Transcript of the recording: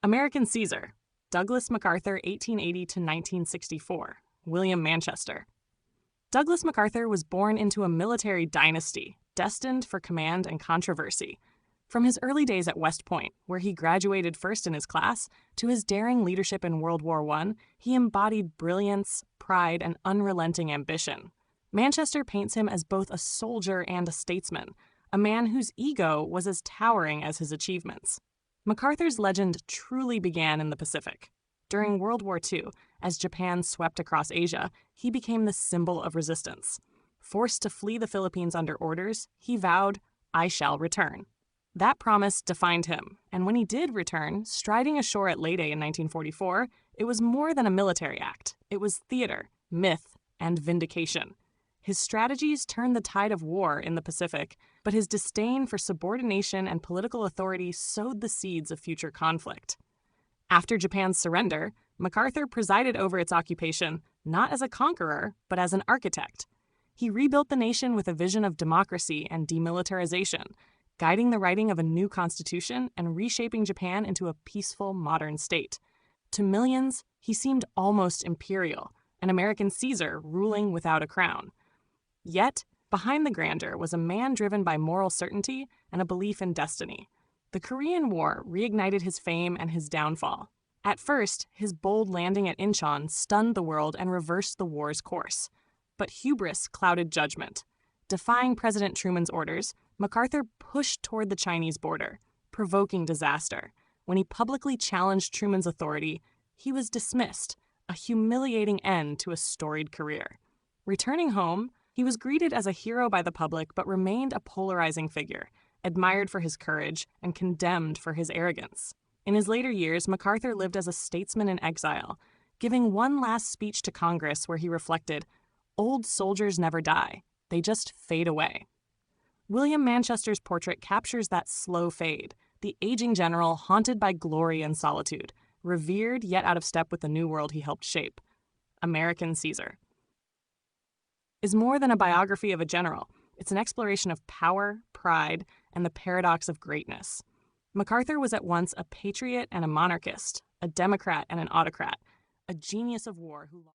American Caesar, Douglas MacArthur, 1880 to 1964, William Manchester. Douglas MacArthur was born into a military dynasty destined for command and controversy. From his early days at West Point, where he graduated first in his class, to his daring leadership in World War I, he embodied brilliance, pride, and unrelenting ambition. Manchester paints him as both a soldier and a statesman, a man whose ego was as towering as his achievements. MacArthur's legend truly began in the Pacific. During World War II, as Japan swept across Asia, he became the symbol of resistance. Forced to flee the Philippines under orders, he vowed, "I shall return." That promise defined him, and when he did return, striding ashore at Leyte in 1944, it was more than a military act. It was theater, myth, and vindication. His strategies turned the tide of war in the Pacific, but his disdain for subordination and political authority sowed the seeds of future conflict. After Japan's surrender, MacArthur presided over its occupation not as a conqueror, but as an architect. He rebuilt the nation with a vision of democracy and demilitarization, guiding the writing of a new constitution and reshaping Japan into a peaceful, modern state. To millions, he seemed almost imperial, an American Caesar ruling without a crown. Yet, behind the grandeur was a man driven by moral certainty and a belief in destiny. The Korean War reignited his fame and his downfall. At first, his bold landing at Incheon stunned the world and reversed the war's course. But hubris clouded judgment. Defying President Truman's orders, MacArthur pushed toward the Chinese border, provoking disaster. When he publicly challenged Truman's authority, he was dismissed, a humiliating end to a storied career. Returning home, he was greeted as a hero by the public but remained a polarizing figure, admired for his courage and condemned for his arrogance. In his later years, MacArthur lived as a statesman in exile, giving one last speech to Congress where he reflected, "Old soldiers never die, they just fade away." William Manchester's portrait captures that slow fade, the aging general haunted by glory and solitude, revered yet out of step with the new world he helped shape. American Caesar is more than a biography of a general. It's an exploration of power, pride, and the paradox of greatness. MacArthur was at once a patriot and a monarchist, a democrat and an autocrat, a genius of war who